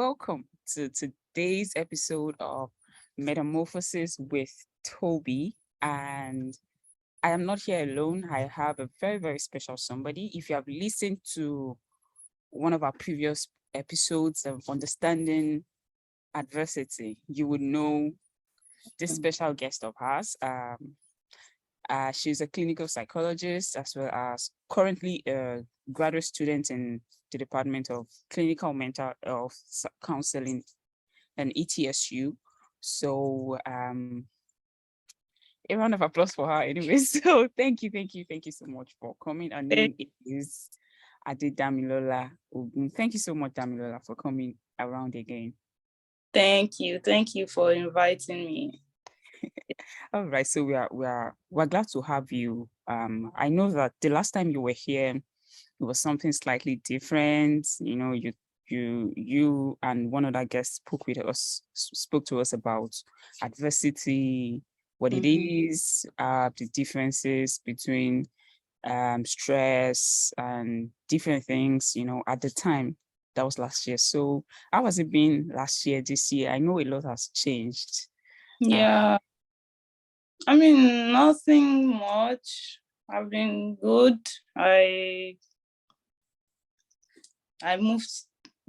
welcome to today's episode of Metamorphosis with Tobi. And I am not here alone. I have a very, very special somebody. If you have listened to one of our previous episodes of Understanding Adversity, you would know this special guest of ours. She's a clinical psychologist as well as currently a graduate student in the Department of Clinical Mental Health Counseling and ETSU. So a round of applause for her anyway. So thank you so much for coming. Her name is Adedamilola Ogun. Thank you so much, Damilola, for coming around again. Thank you for inviting me. All right, so we're glad to have you. I know that the last time you were here, it was something slightly different. You know, you and one other guest spoke to us about adversity, what it is, the differences between stress and different things. You know, at the time. That was last year. So how has it been last year, this year? I know a lot has changed. Yeah. I mean, nothing much. I've been good. I moved.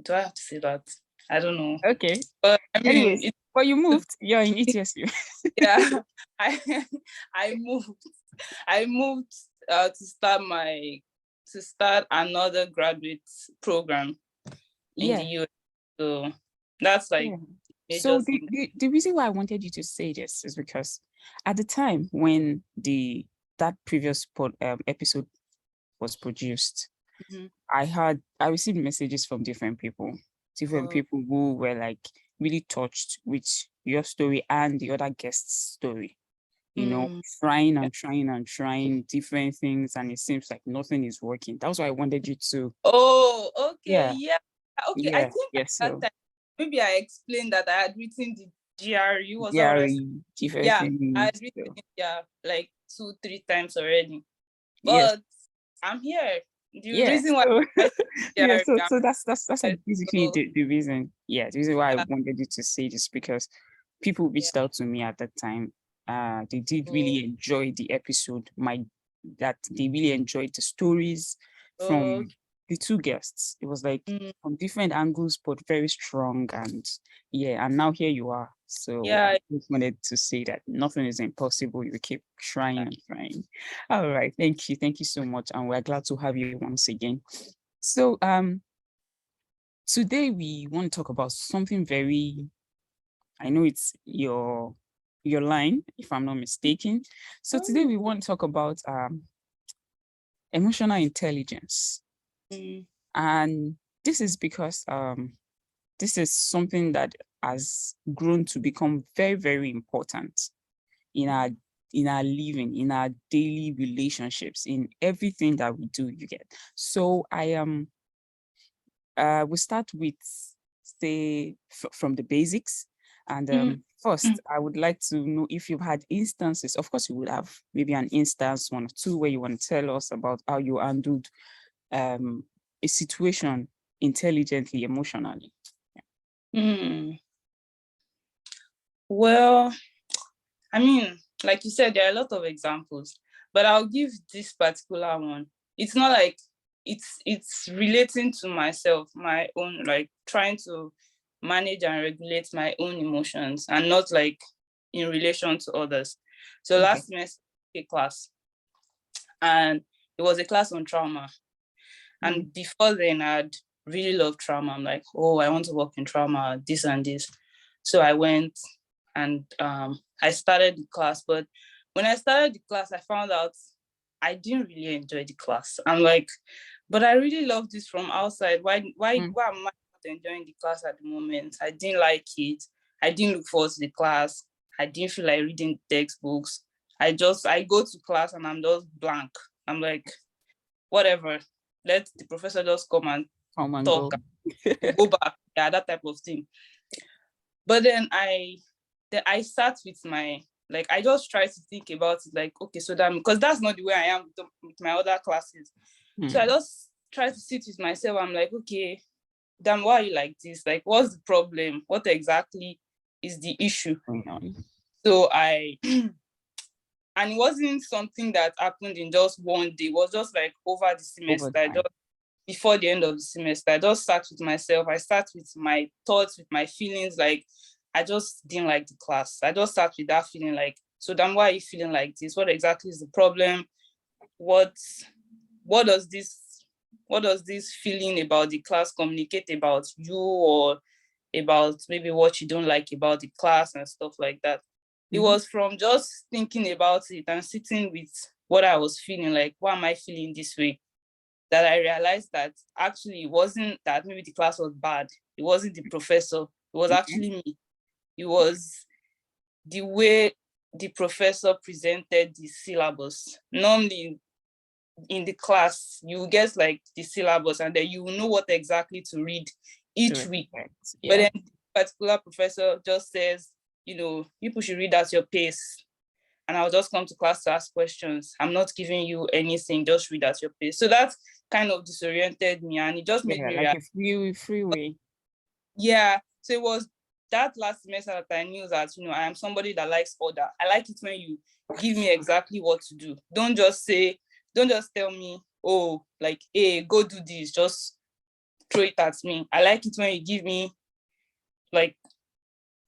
Do I have to say that? I don't know. Okay. But I mean, anyways, but you moved. You're in ETSU. Yeah. I moved. I moved to start another graduate program in the US. So that's like. Yeah. So the reason why I wanted you to say this is because at the time when that previous episode was produced, I received messages from different people who were like really touched with your story and the other guest's story. You know, trying different things, and it seems like nothing is working. That's why I wanted you to. Oh, okay, yeah. Okay, yeah. I think yes, that time, maybe I explained that I had written the GRE. I had written it, like 2-3 times already. But I'm here. The reason why so that's like basically the reason. Yeah, the reason why I wanted you to say this, because people reached out to me at that time. They did really enjoy the episode. That they really enjoyed the stories from the two guests. It was like from different angles, but very strong. And now here you are. So I just wanted to say that nothing is impossible. You keep trying and trying. All right, thank you so much, and we're glad to have you once again. So today we want to talk about something very, I know it's your line, if I'm not mistaken. So today we want to talk about emotional intelligence. And this is because this is something that has grown to become very, very important in our living, in our daily relationships, in everything that we do, you get. So we start with, say, from the basics. And first, I would like to know if you've had instances. Of course, you would have maybe an instance, one or two, where you want to tell us about how you handled a situation intelligently, emotionally. Well, I mean, like you said, there are a lot of examples, but I'll give this particular one. It's not like it's relating to myself, my own, like trying to manage and regulate my own emotions, and not like in relation to others. So last semester, a class, and it was a class on trauma. And before then, I'd really loved trauma. I'm like, oh, I want to work in trauma, this and this. So I went and I started the class. But when I started the class, I found out I didn't really enjoy the class. I'm like, but I really love this from outside. Why am I not enjoying the class at the moment? I didn't like it. I didn't look forward to the class. I didn't feel like reading textbooks. I go to class and I'm just blank. I'm like, whatever. Let the professor just come and talk. Go back. Yeah, that type of thing. But then I sat with I just try to think about it, like, okay, so that, because that's not the way I am with my other classes. So I just try to sit with myself. I'm like, okay, damn, why are you like this? Like, what's the problem? What exactly is the issue? Going on. So and it wasn't something that happened in just one day. It was just like over the Over semester. time. Before the end of the semester, I just sat with myself. I sat with my thoughts, with my feelings. Like, I just didn't like the class. I just sat with that feeling like, so then why are you feeling like this? What exactly is the problem? What does this feeling about the class communicate about you, or about maybe what you don't like about the class and stuff like that? It was from just thinking about it and sitting with what I was feeling, like, why am I feeling this way? That I realized that actually it wasn't that maybe the class was bad. It wasn't the professor. It was actually me. It was the way the professor presented the syllabus. Normally in the class, you get like the syllabus and then you know what exactly to read each week. But then the particular professor just says, you people should read at your pace. And I'll just come to class to ask questions. I'm not giving you anything, just read at your pace. So that kind of disoriented me, and it just made me like react. a freeway. Yeah. So it was that last semester that I knew that, I am somebody that likes order. I like it when you give me exactly what to do. Don't just tell me, oh, like, hey, go do this, just throw it at me. I like it when you give me like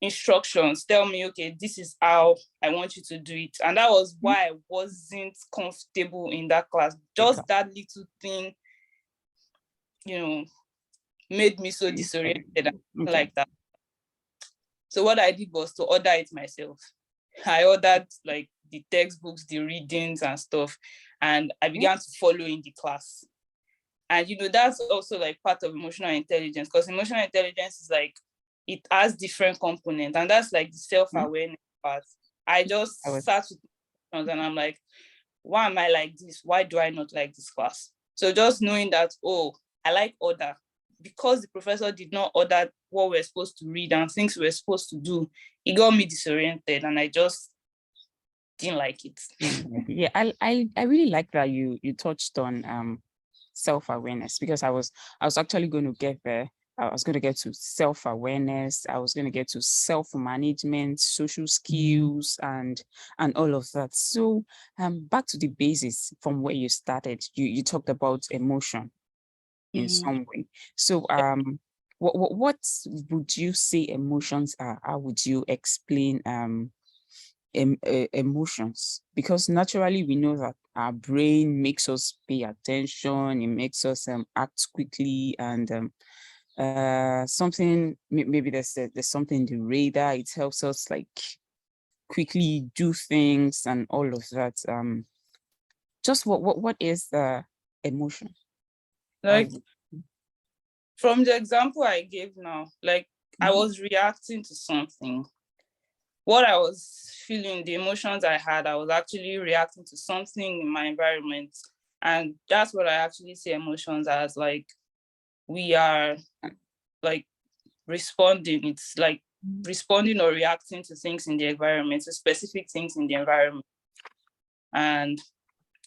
instructions, tell me, okay, this is how I want you to do it. And that was why I wasn't comfortable in that class. Just that little thing, made me so disoriented like that. So what I did was to order it myself. I ordered like the textbooks, the readings and stuff, and I began to follow in the class. And that's also like part of emotional intelligence, because emotional intelligence is like, it has different components, and that's like the self-awareness part. I just sat with and I'm like, why am I like this? Why do I not like this class? So just knowing that, oh, I like order, because the professor did not order what we're supposed to read and things we're supposed to do, it got me disoriented and I just didn't like it. Yeah, I really like that you touched on self-awareness, because I was actually going to get there. I was going to get to self-awareness. I was going to get to self-management, social skills, and all of that. So back to the basis from where you started. You talked about emotion in some way. So what would you say emotions are? How would you explain emotions? Because naturally we know that our brain makes us pay attention, it makes us act quickly, and something, maybe there's something in the radar, it helps us like quickly do things and all of that. Just what is the emotion? Like, from the example I gave now, like, I was reacting to something. What I was feeling, the emotions I had, I was actually reacting to something in my environment. And that's what I actually see emotions as. Like, we are like responding. It's like responding or reacting to things in the environment, to specific things in the environment. And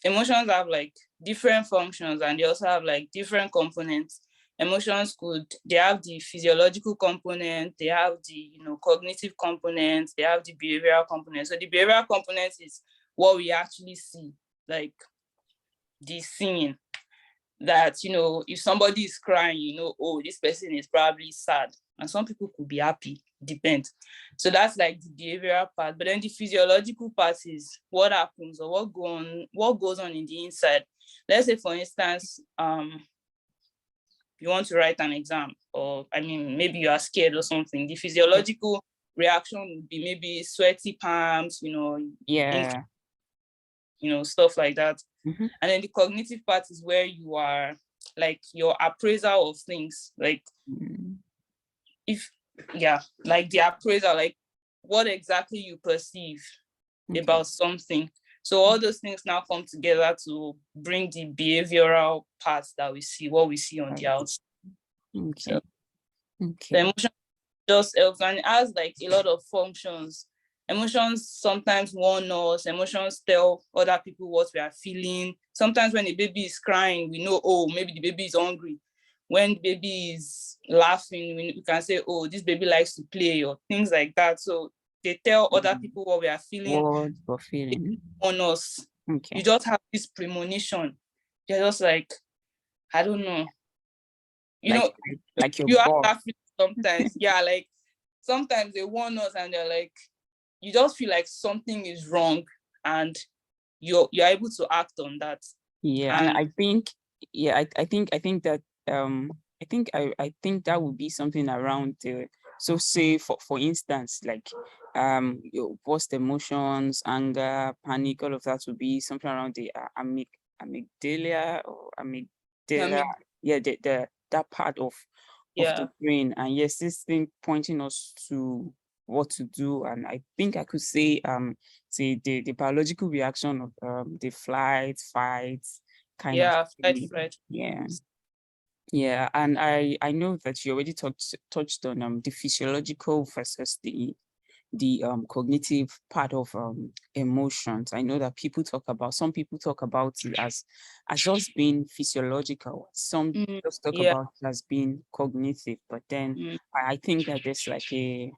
emotions have like different functions, and they also have like different components. Emotions they have the physiological component, they have the cognitive component, they have the behavioral component. So the behavioral component is what we actually see, like the seeing, that if somebody is crying, oh, this person is probably sad, and some people could be happy, depends. So that's like the behavioral part. But then the physiological part is what happens, or what goes on in the inside. Let's say, for instance, you want to write an exam, or maybe you are scared or something. The physiological reaction would be maybe sweaty palms, stuff like that. And then the cognitive part is where you are like your appraisal of things, like like the appraisal, like what exactly you perceive about something. So all those things now come together to bring the behavioral parts that we see, what we see on the outside. So the emotion just helps, and it has like a lot of functions. Emotions sometimes warn us. Emotions tell other people what we are feeling. Sometimes when the baby is crying, we know, oh, maybe the baby is hungry. when baby is laughing, we can say, oh, this baby likes to play, or things like that. So they tell other people what we are feeling What we're feeling. on us. Okay. You just have this premonition. You're just like, I don't know. You know, like your you boss. have that feeling sometimes. Yeah, like sometimes they warn us and they're like, you just feel like something is wrong, and you're able to act on that. Yeah, and I think, yeah, I think that I think that would be something around so say for instance, like your worst emotions, anger, panic, all of that would be something around the amygdala or amygdala. Yeah, the that part of the brain. And yes, this thing pointing us to what to do. And I think I could say the biological reaction of the flight, fight kind of thing. Flight. Yeah. And I know that you already touched on the physiological versus the cognitive part of emotions. I know that some people talk about it as just being physiological. Some just talk about it as being cognitive. But then I think that there's like a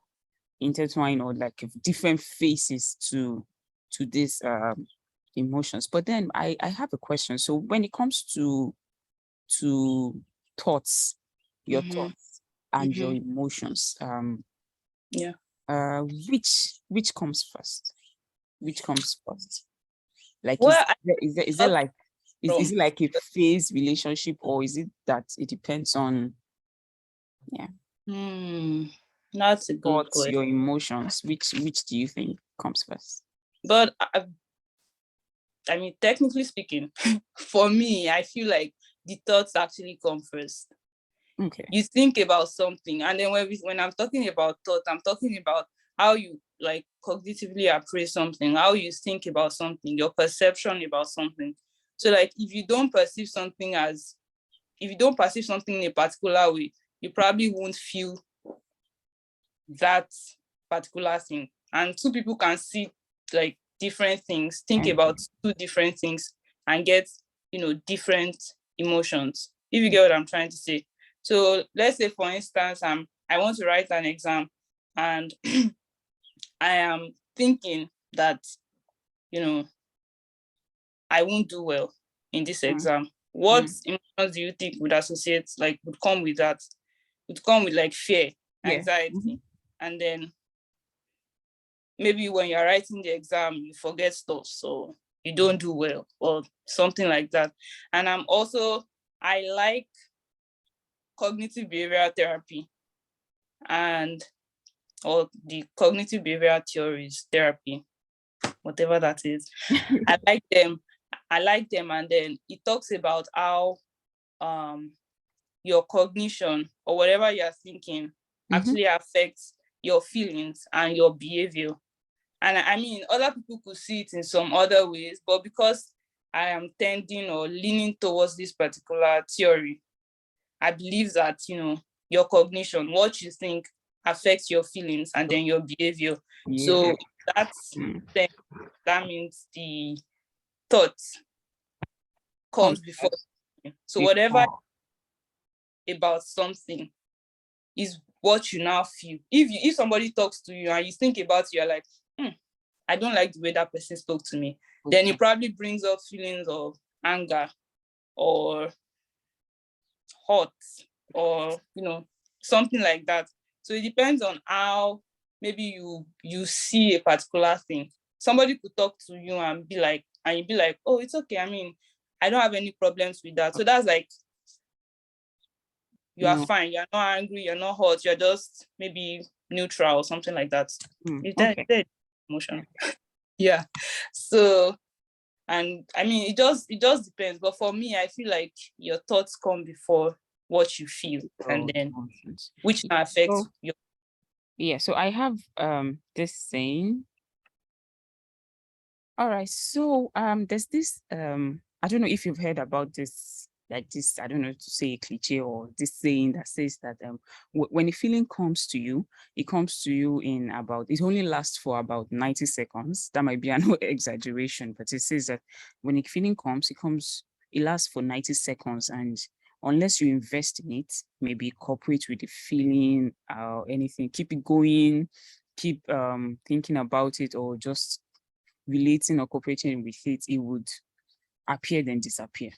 intertwine or like different faces to these emotions. But then I have a question. So when it comes to thoughts, your thoughts and your emotions, which comes first? Which comes first? Like, is it like is it like a phase relationship, or is it that it depends on that's a good question. Your emotions? Which do you think comes first? But I mean, technically speaking, for me, I feel like the thoughts actually come first. Okay. You think about something, and then when I'm talking about thought, I'm talking about how you like cognitively appraise something, how you think about something, your perception about something. So like if you don't perceive something in a particular way, you probably won't feel that particular thing. And two people can see like different things, think about two different things, and get different emotions, if you get what I'm trying to say. So let's say, for instance, I want to write an exam, and I am thinking that I won't do well in this exam. What emotions do you think would come with that? Would come with like fear, anxiety, and then maybe when you're writing the exam, you forget stuff, so you don't do well or something like that. And I like cognitive behavioral therapy or the cognitive behavioral theories therapy, whatever that is. I like them. And then it talks about how your cognition or whatever you're thinking actually affects your feelings and your behavior. And I mean, other people could see it in some other ways, but because I am tending or leaning towards this particular theory, I believe that, your cognition, what you think, affects your feelings and then your behavior. So that means the thoughts comes before. So whatever about something is what you now feel. If somebody talks to you and you think about it, you're like, I don't like the way that person spoke to me, then it probably brings up feelings of anger or hurt or something like that. So it depends on how maybe you see a particular thing. Somebody could talk to you and you'd be like, oh, it's okay. I mean, I don't have any problems with that. So that's like, you are fine. You're not angry. You're not hurt. You're just maybe neutral or something like that. It's emotion. Yeah. So, and I mean, it just depends. But for me, I feel like your thoughts come before what you feel, and then which affects your. Yeah. So I have this saying. All right. So there's this I don't know if you've heard about this, like this, I don't know to say a cliche or this saying that says that when a feeling comes to you, it comes to you in it only lasts for about 90 seconds. That might be an exaggeration, but it says that when a feeling comes, it lasts for 90 seconds. And unless you invest in it, maybe cooperate with the feeling or anything, keep it going, keep thinking about it, or just relating or cooperating with it, it would appear then disappear.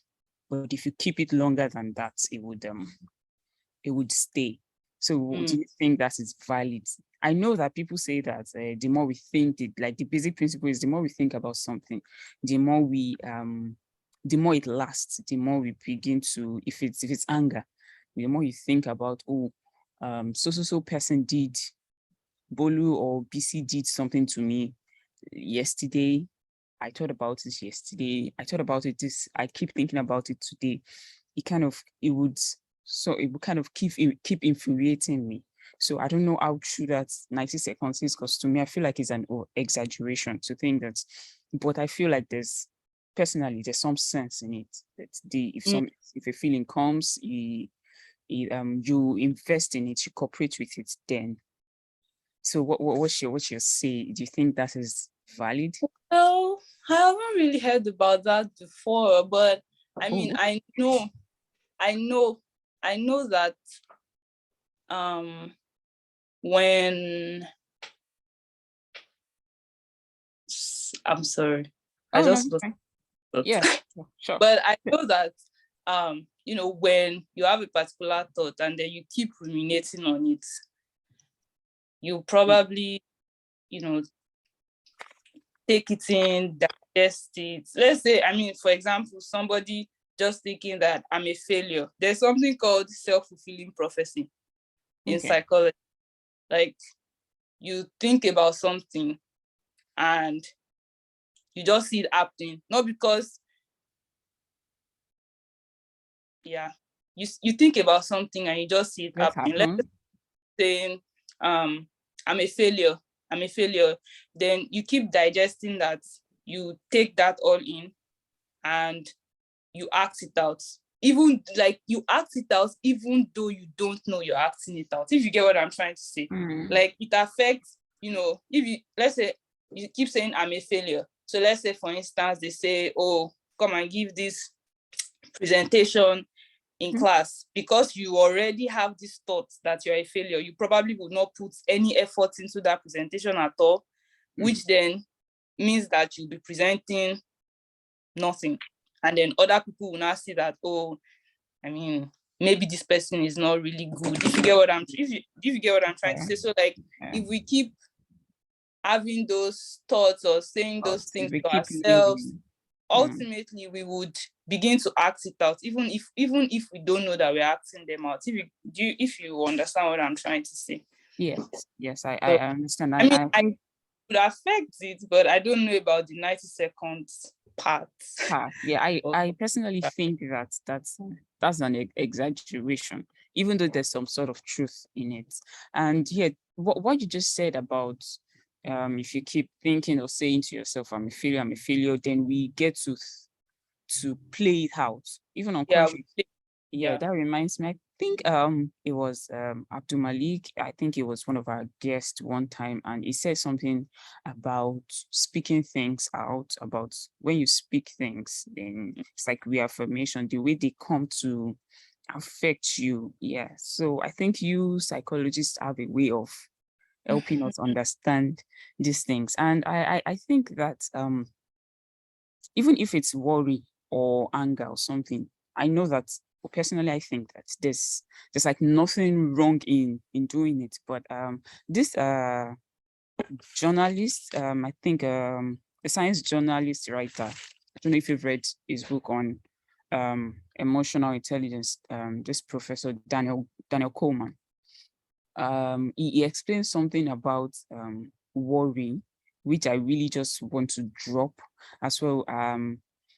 But if you keep it longer than that, it would stay. So do you think that is valid? I know that people say that the more we think, like the basic principle is the more we think about something, the more the more it lasts, the more we begin to, if it's anger, the more you think about, so person did, Bolu or BC did something to me yesterday. I thought about it yesterday. I thought about it this. I keep thinking about it today. It would kind of keep infuriating me. So I don't know how true that 90 seconds is, because to me, I feel like it's an exaggeration to think that, but I feel like there's some sense in it, that if a feeling comes, you invest in it, you cooperate with it then. So what's your say? Do you think that is valid? Well, I haven't really heard about that before, but I mean, I know that when I'm sorry, I just lost. Yeah, sure. But I know that when you have a particular thought and then you keep ruminating on it, you probably take it in, digest it. Let's say, I mean, for example, somebody just thinking that I'm a failure. There's something called self-fulfilling prophecy in psychology. Like, you think about something and you just see it happening, not because you think about something and you just see it happening. Let's say I'm a failure, then you keep digesting that, you take that all in and you act it out. Even like you act it out even though you don't know you're acting it out, if you get what I'm trying to say. Like, it affects, if you, let's say you keep saying I'm a failure. So let's say, for instance, they say, oh, come and give this presentation in class. Because you already have this thought that you're a failure, you probably would not put any effort into that presentation at all, which then means that you'll be presenting nothing. And then other people will now see that, oh, I mean, maybe this person is not really good. If you get what I'm trying to say. So like, if we keep having those thoughts or saying those things to ourselves, ultimately we would begin to act it out, even if we don't know that we're acting them out. If you understand what I'm trying to say. Yes, I understand. I mean, I would affect it, but I don't know about the 90 seconds part. Yeah, I personally think that that's an exaggeration, even though there's some sort of truth in it. And yeah, what you just said about if you keep thinking or saying to yourself, I'm a failure, then we get to play it out, even unconsciously. Yeah, that reminds me. I think it was Abdul Malik. I think it was one of our guests one time, and he said something about speaking things out. About when you speak things, then it's like reaffirmation. The way they come to affect you. Yeah. So I think you psychologists have a way of helping us understand these things, and I think that even if it's worry or anger or something, I know that personally I think that there's like nothing wrong in doing it. But this journalist, I think a science journalist writer, I don't know if you've read his book on emotional intelligence, this professor Daniel Coleman. He explains something about worry, which I really just want to drop as well.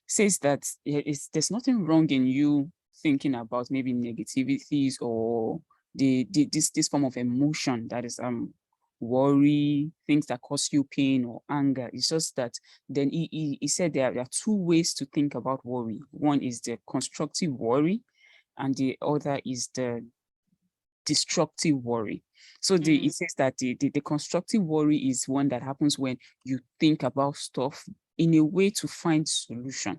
Says that there's nothing wrong in you thinking about maybe negativities or this form of emotion that is worry, things that cause you pain or anger. It's just that then he said there are two ways to think about worry. One is the constructive worry, and the other is the destructive worry. So it says that the constructive worry is one that happens when you think about stuff in a way to find solution.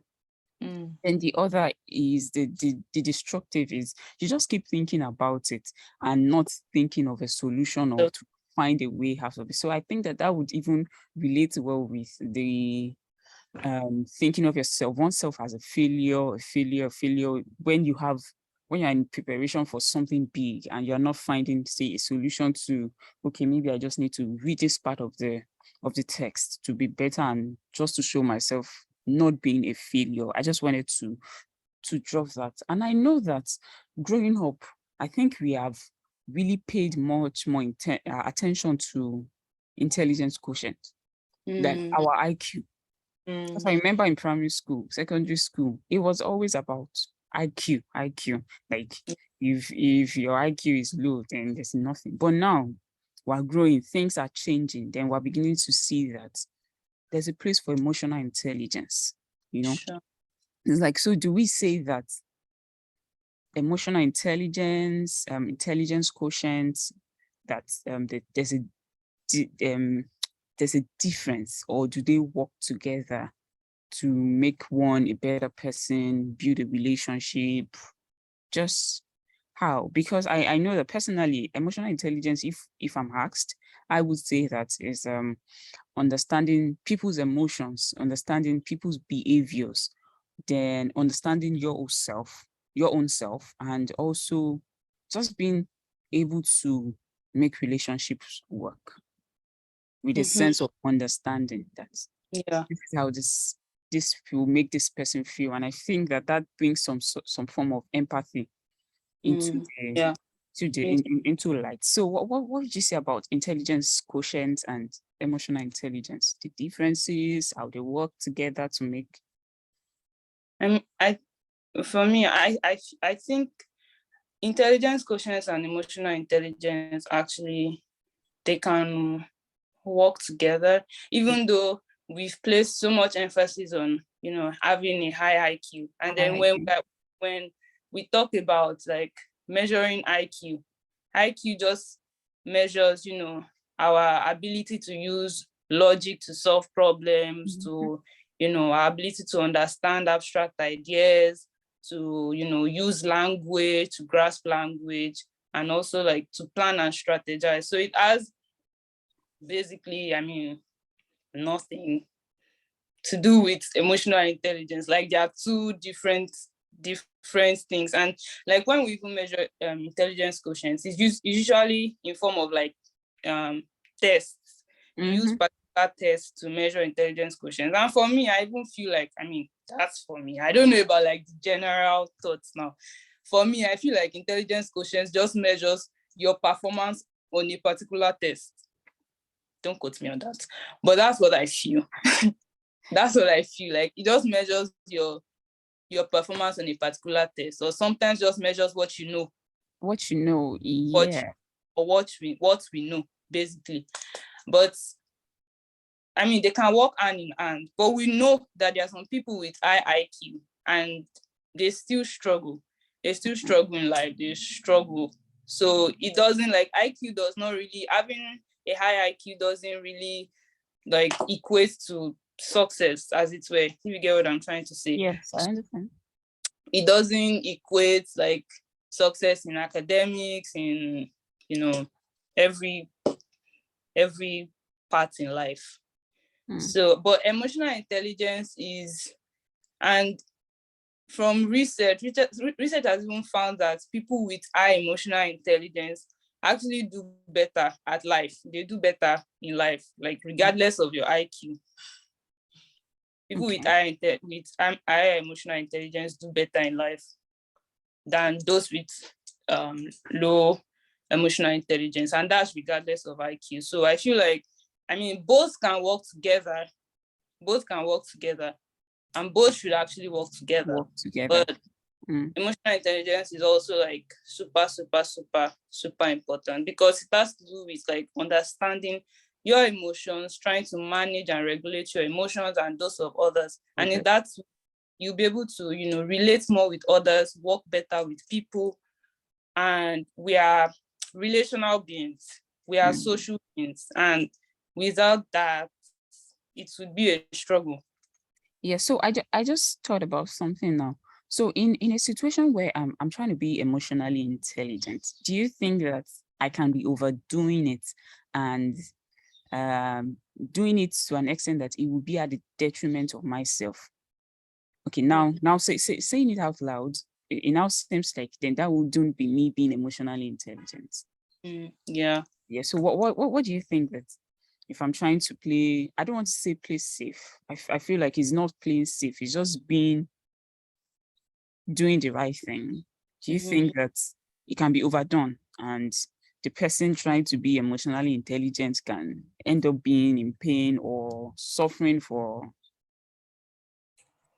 And the other is the destructive is you just keep thinking about it and not thinking of a solution or So, to find a way out of it. So I think that would even relate well with the thinking of yourself, oneself as a failure, when you're in preparation for something big and you're not finding, say, a solution to, okay, maybe I just need to read this part of the text to be better and just to show myself not being a failure. I just wanted to drop that. And I know that growing up, I think we have really paid much more attention to intelligence quotient, like our IQ. Because I remember in primary school, secondary school, it was always about IQ. Like if your IQ is low, then there's nothing. But now we're growing, things are changing. Then we're beginning to see that there's a place for emotional intelligence. You know, sure. it's like, so do we say that emotional intelligence, intelligence quotient, that there's a difference, or do they work together to make one a better person, build a relationship? Just how? Because I know that personally, emotional intelligence, if I'm asked, I would say that is understanding people's emotions, understanding people's behaviors, then understanding your own self, and also just being able to make relationships work with a sense of understanding that Yeah. this is how this will make this person feel. And I think that brings some form of empathy into the Yeah. into light. So what would you say about intelligence quotient and emotional intelligence? The differences, how they work together to make. I for me, I think intelligence quotient and emotional intelligence actually, they can work together, even though we've placed so much emphasis on having a high IQ. And then when we talk about like measuring IQ just measures our ability to use logic to solve problems, to our ability to understand abstract ideas, to use language, to grasp language, and also like to plan and strategize. So it has basically, nothing to do with emotional intelligence. Like, there are two different things. And like when we even measure intelligence quotients, it's usually in form of like tests. You use particular tests to measure intelligence quotients. And for me, I even feel like, that's for me. I don't know about like the general thoughts now. For me, I feel like intelligence quotients just measures your performance on a particular test. Don't quote me on that, but that's what I feel. That's what I feel like. It just measures your performance on a particular test, or sometimes just measures what you know. Yeah. Or what we know, basically. But they can work hand in hand. But we know that there are some people with high IQ and they still struggle. They still struggle in life. They struggle. So it doesn't, like, IQ does not really, having a high IQ doesn't really like equate to success, as it were. If you get what I'm trying to say. Yes, I understand. It doesn't equate like success in academics, in every part in life. So, but emotional intelligence is, and from research has even found that people with high emotional intelligence actually do better at life. They do better in life, like regardless of your IQ. People with high emotional intelligence do better in life than those with low emotional intelligence, and that's regardless of IQ. So I feel like, both can work together. Both can work together, and both should actually work together. But emotional intelligence is also like super, super, super, super important, because it has to do with like understanding your emotions, trying to manage and regulate your emotions and those of others. And in that, you'll be able to, relate more with others, work better with people. And we are relational beings. We are social beings. And without that, it would be a struggle. Yeah, so I just thought about something now. So in a situation where I'm trying to be emotionally intelligent, do you think that I can be overdoing it and um doing it to an extent that it will be at the detriment of myself? Okay, now saying it out loud, it now seems like then that wouldn't be me being emotionally intelligent. Yeah. Yeah. So what do you think that if I'm trying to play, I don't want to say play safe. I feel like it's not playing safe. It's just being doing the right thing. Do you Mhm. think that it can be overdone and the person trying to be emotionally intelligent can end up being in pain or suffering for?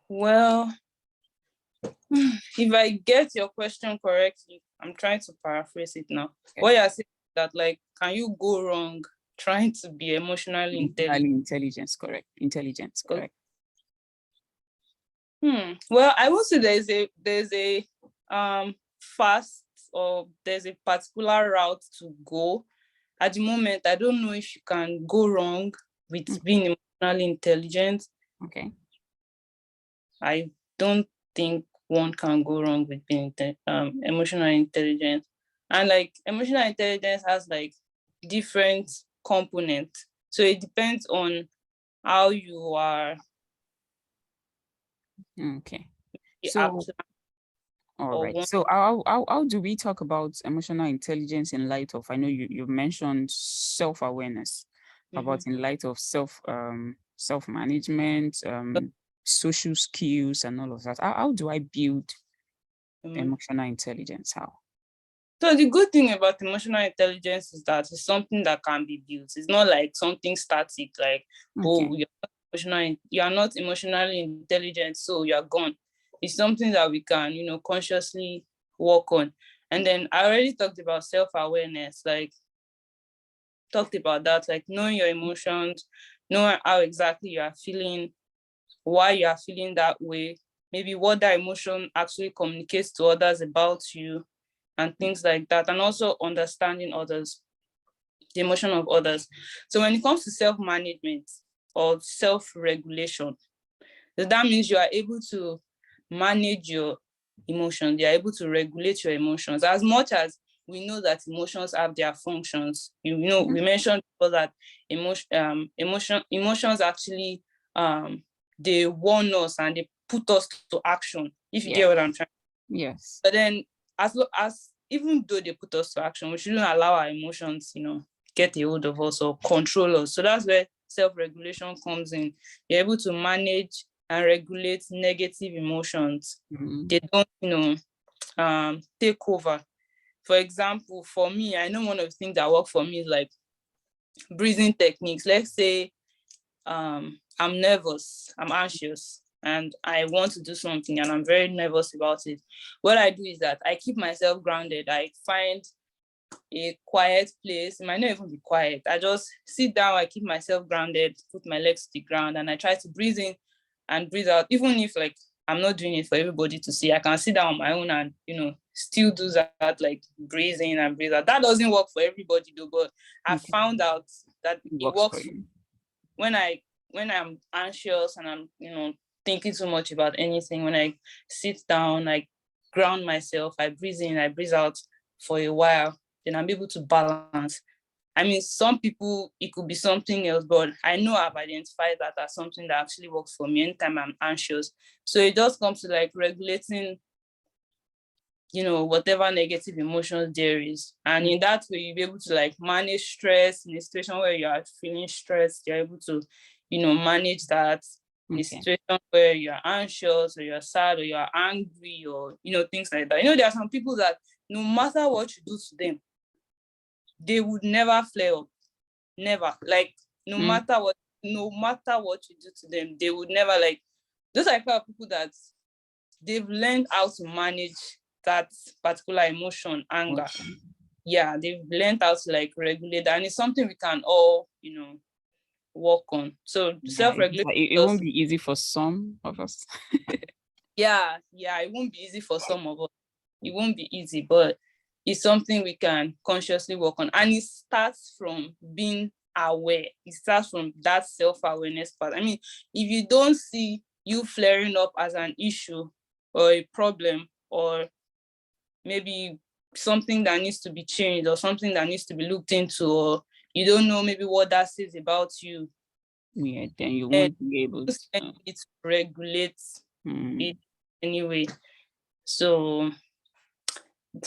Well, if I get your question correctly, I'm trying to paraphrase it now. Okay, What you're saying is that, like, can you go wrong trying to be emotionally intelligent? emotionally intelligence, correct? Intelligence, correct. Well, I will say there's a fast, or there's a particular route to go. At the moment, I don't know if you can go wrong with Okay, being emotionally intelligent. okay. I don't think one can go wrong with being emotional intelligence. And like emotional intelligence has like different components. So it depends on how you are Okay. So, apt all or right. want. So how do we talk about emotional intelligence in light of, I know you mentioned self-awareness, about Mhm. in light of self-management, social skills and all of that. How do I build Mhm. emotional intelligence? How? So the good thing about emotional intelligence is that it's something that can be built. It's not like something static, like, oh, Okay. you are not emotionally intelligent, so you're gone. It's something that we can, consciously work on. And then I already talked about self-awareness, like talked about that, like knowing your emotions, knowing how exactly you are feeling, why you are feeling that way, maybe what that emotion actually communicates to others about you, and things like that, and also understanding others, the emotion of others. So when it comes to self-management or self-regulation, that means you are able to manage your emotions, you are able to regulate your emotions. As much as we know that emotions have their functions, Mhm. we mentioned before that emotions actually, they warn us and they put us to action, if you Yeah. get what I'm trying. Yes. But then, as even though they put us to action, we shouldn't allow our emotions, get a hold of us or control us. So that's where self-regulation comes in. You're able to manage and regulate negative emotions. Mhm. They don't, take over. For example, for me, I know one of the things that work for me is like breathing techniques. Let's say I'm nervous, I'm anxious, and I want to do something and I'm very nervous about it. What I do is that I keep myself grounded. I find a quiet place. It might not even be quiet. I just sit down, I keep myself grounded, put my legs to the ground, and I try to breathe in and breathe out. Even if like I'm not doing it for everybody to see, I can sit down on my own and still do that, like breathe in and breathe out. That doesn't work for everybody though, but I Okay. found out that It it works for works you. when I'm anxious and I'm thinking too much about anything. When I sit down, I ground myself, I breathe in, I breathe out for a while, then I'm able to balance. I mean, some people it could be something else, but I know I've identified that as something that actually works for me anytime I'm anxious. So it just comes to like regulating, whatever negative emotions there is. And in that way, you'll be able to like manage stress in a situation where you are feeling stressed. You're able to, manage that in a Okay. situation where you're anxious or you're sad or you're angry or, things like that. There are some people that no matter what you do to them, they would never flare up. Never. Like, no Mm. matter what, no matter what you do to them, they would never like, those are the kind of people that they've learned how to manage that particular emotion, anger. Motion. Yeah, they've learned how to like regulate, and it's something we can all, work on. So Yeah, self-regulation, it won't be easy for some of us. yeah, it won't be easy for some of us. It won't be easy, but it's something we can consciously work on. And it starts from being aware. It starts from that self-awareness part. I mean, if you don't see you flaring up as an issue or a problem, or maybe something that needs to be changed or something that needs to be looked into, or you don't know maybe what that says about you, then you and won't be able to. it regulates it anyway. So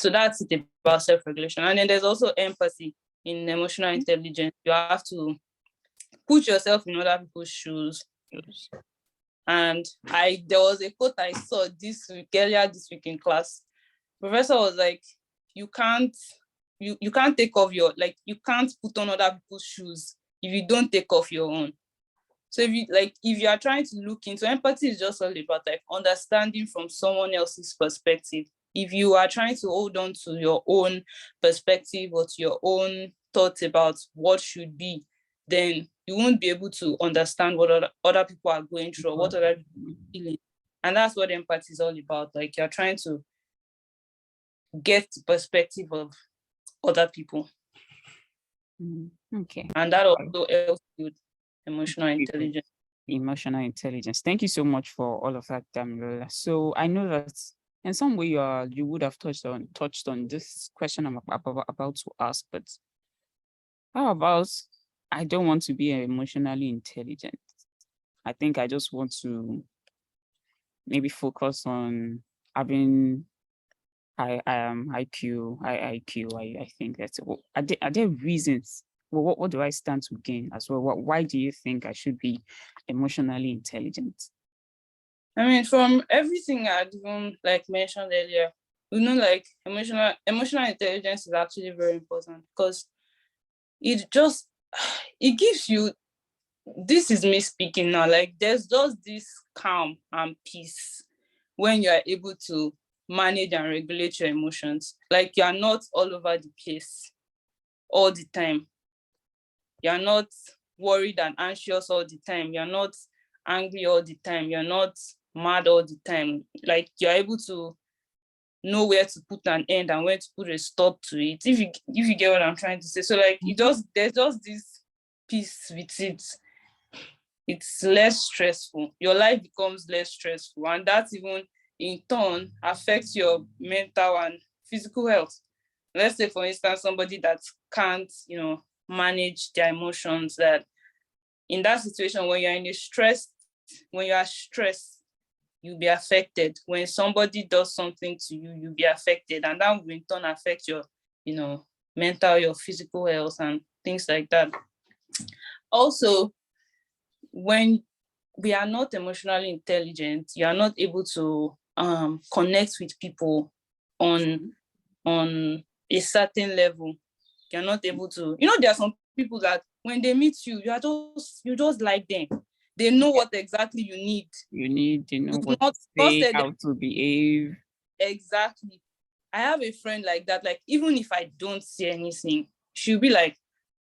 that's it about self-regulation. And then there's also empathy in emotional intelligence. You have to put yourself in other people's shoes. And there was a quote I saw earlier this week in class. Professor was like, you can't take off you can't put on other people's shoes if you don't take off your own. So if you are trying to look into empathy, is just all about like understanding from someone else's perspective. If you are trying to hold on to your own perspective or to your own thoughts about what should be, then you won't be able to understand what other people are going through or what other people are feeling. And that's what empathy is all about. Like, you're trying to get the perspective of other people. Okay. And that also helps with emotional intelligence. Emotional intelligence. Thank you so much for all of that, Damilola. So I know that in some way you would have touched on this question I'm about to ask, but how about I don't want to be emotionally intelligent? I think I just want to maybe focus on having IQ. I think that's it. Are there reasons? Well, what do I stand to gain as well? Why do you think I should be emotionally intelligent? I mean, from everything I'd even mentioned earlier, we know emotional intelligence is actually very important, because it gives you, this is me speaking now, there's just this calm and peace when you are able to manage and regulate your emotions. Like, you are not all over the place all the time. You're not worried and anxious all the time. You're not angry all the time. You're not mad all the time. Like, you're able to know where to put an end and where to put a stop to it, if you get what I'm trying to say. So there's just this peace with it. It's less stressful. Your life becomes less stressful, and that even in turn affects your mental and physical health. Let's say, for instance, somebody that can't manage their emotions, that in that situation, when you are stressed, you'll be affected. When somebody does something to you, you'll be affected, and that will in turn affect your mental, your physical health, and things like that. Also, when we are not emotionally intelligent, you are not able to connect with people on a certain level. You're not able to, there are some people that when they meet you, you just like them. They know what exactly you need. They know what to say, how to behave. Exactly. I have a friend like that. Like, even if I don't say anything, she'll be like,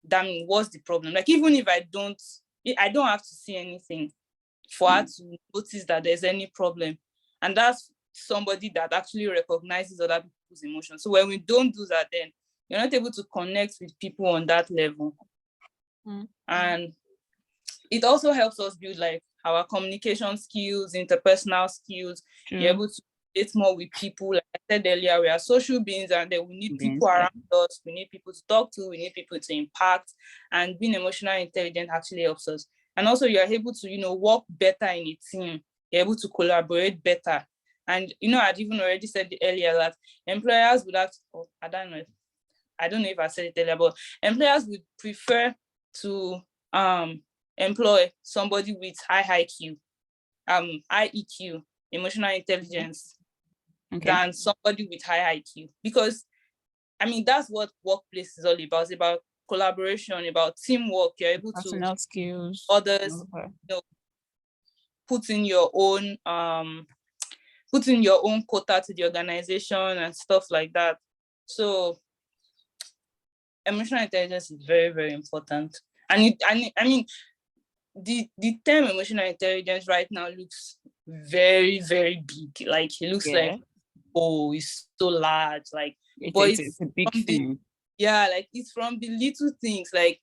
damn, what's the problem? Like, even if I don't have to see anything for her to notice that there's any problem. And that's somebody that actually recognizes other people's emotions. So when we don't do that, then you're not able to connect with people on that level. And it also helps us build our communication skills, interpersonal skills. You're able to relate more with people. Like I said earlier, we are social beings, and then we need people around us. We need people to talk to. We need people to impact. And being emotionally intelligent actually helps us. And also, you're able to, work better in a team. You're able to collaborate better. And, I'd even already said earlier that employers would I don't know if I said it earlier, but employers would prefer to employ somebody with high IQ, high EQ, emotional intelligence, than somebody with high IQ. Because, that's what workplace is all about. It's about collaboration, about teamwork. You're able personal skills, others, put in your own quota to the organization and stuff like that. So emotional intelligence is very, very important. And the term emotional intelligence right now looks very, very big. Like, it looks like, oh, it's so large. Like, but it's a big thing. It's from the little things, like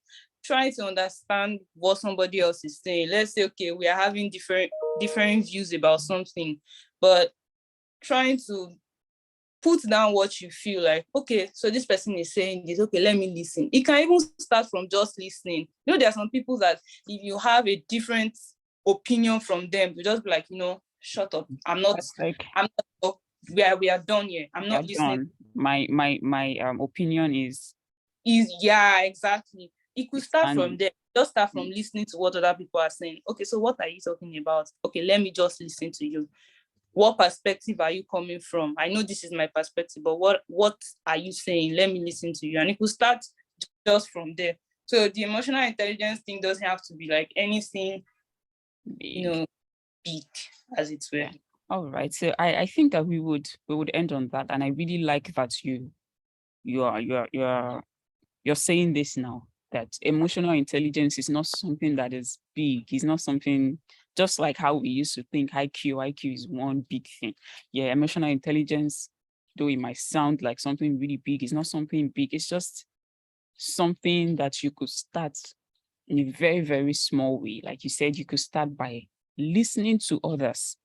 trying to understand what somebody else is saying. Let's say, okay, we are having different views about something, but trying to put down what you feel like, okay, so this person is saying this, okay, let me listen. It can even start from just listening. There are some people that if you have a different opinion from them, you just be like, shut up. We are done here. I'm not listening. Done. My opinion is yeah, exactly. It could start from there. Just start from Mm. listening to what other people are saying. Okay, so what are you talking about? Okay, let me just listen to you. What perspective are you coming from? I know this is my perspective, but what are you saying? Let me listen to you. And it could start just from there. So the emotional intelligence thing doesn't have to be like anything, big. Big, as it were. Yeah. All right. So I think that we would end on that. And I really like that you're saying this now, that emotional intelligence is not something that is big. It's not something just like how we used to think IQ is one big thing. Yeah, emotional intelligence, though it might sound like something really big, it's not something big. It's just something that you could start in a very, very small way. Like you said, you could start by listening to others.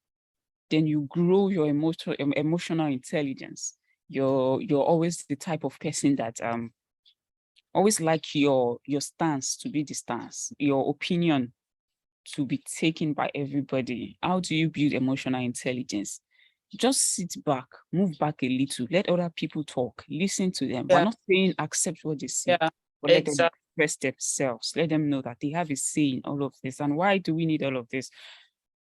Then you grow your emotional intelligence. You're always the type of person that always like your stance to be the stance, your opinion to be taken by everybody. How do you build emotional intelligence? Just sit back, move back a little, let other people talk, listen to them. We're not saying accept what they say, but let them express themselves. Let them know that they have a say in all of this. And why do we need all of this?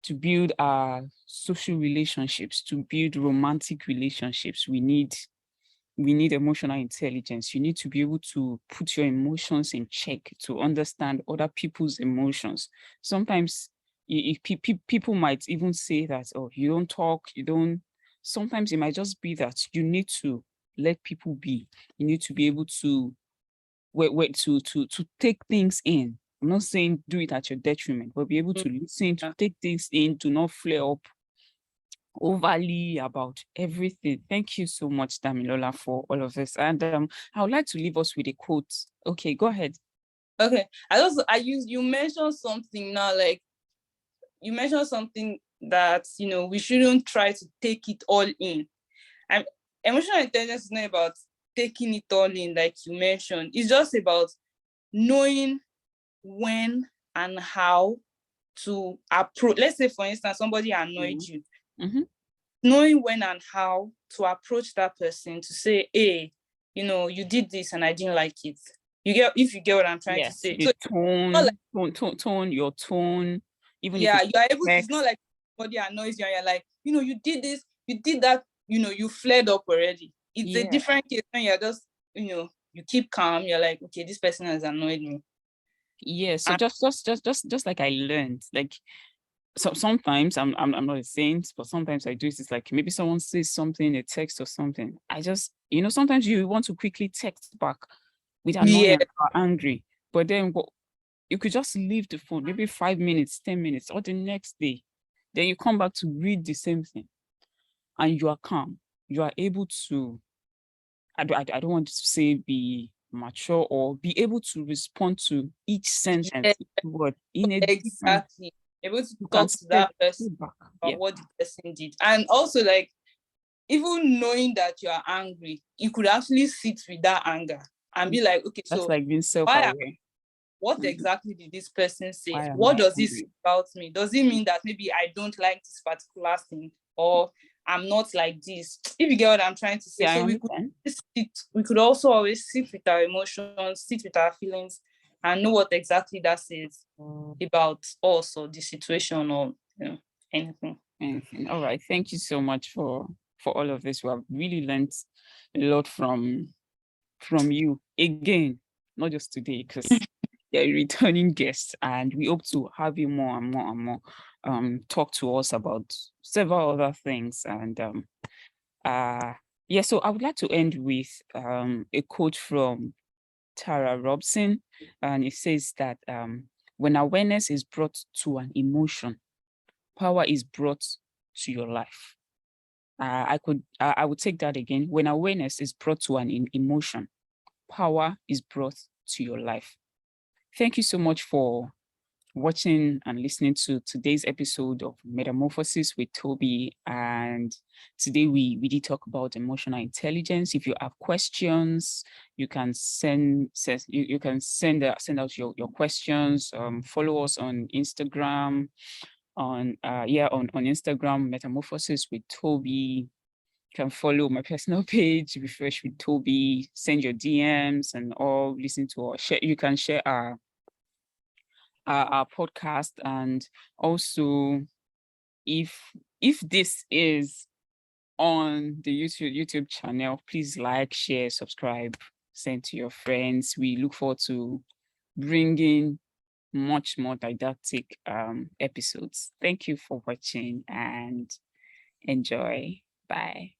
To build our social relationships, to build romantic relationships, we need emotional intelligence. You need to be able to put your emotions in check, to understand other people's emotions. Sometimes people might even say that, oh, you don't talk, you don't. Sometimes it might just be that you need to let people be. You need to be able to to take things in. I'm not saying do it at your detriment, but be able to listen, to take things in, to not flare up overly about everything. Thank you so much, Damilola, for all of this. And I would like to leave us with a quote. Okay, go ahead. Okay. You mentioned something now, like you mentioned something that we shouldn't try to take it all in. And emotional intelligence is not about taking it all in, like you mentioned. It's just about knowing when and how to approach. Let's say, for instance, somebody annoyed you. Mm-hmm. Knowing when and how to approach that person to say, hey, you did this and I didn't like it. If you get what I'm trying to say. The so tone, your tone, even yeah, if you are able to. It's not like somebody annoys you and you're like, you did this, you did that, you flared up already. It's a different case when you're just, you keep calm. You're like, okay, this person has annoyed me. Yeah. So just like I learned, like, so sometimes I'm not a saint, but sometimes I do it. It's like maybe someone says something, a text or something. I just, sometimes you want to quickly text back with annoyance or angry, but then you could just leave the phone, maybe 5 minutes, 10 minutes, or the next day. Then you come back to read the same thing, and you are calm. You are able to, I don't want to say be mature, or be able to respond to each sentence, each word in a exactly able to you talk to that person back. about what the person did. And also, like, even knowing that you are angry, you could actually sit with that anger and be like, okay, that's so like being self-aware. What exactly did this person say? What does this say about me? Does it mean that maybe I don't like this particular thing, or I'm not like this? If you get what I'm trying to say. So we could also always sit with our emotions, sit with our feelings, and know what exactly that says about us or the situation, or anything. All right. Thank you so much for all of this. We have really learned a lot from you again, not just today, because you're a returning guest, and we hope to have you more and more and more talk to us about several other things. And so I would like to end with a quote from Tara Robson, and it says that when awareness is brought to an emotion, power is brought to your life. I would take that again. When awareness is brought to an emotion, power is brought to your life. Thank you so much for watching and listening to today's episode of Metamorphosis with Tobi. And today we did talk about emotional intelligence. If you have questions, you can you can send out your questions. Follow us on Instagram, on Instagram, Metamorphosis with Tobi. You can follow my personal page, Refresh with Tobi, send your DMs and all, listen to our share. You can share our podcast. And also, if this is on the YouTube channel, please like, share, subscribe, send to your friends. We look forward to bringing much more didactic episodes. Thank you for watching and enjoy. Bye.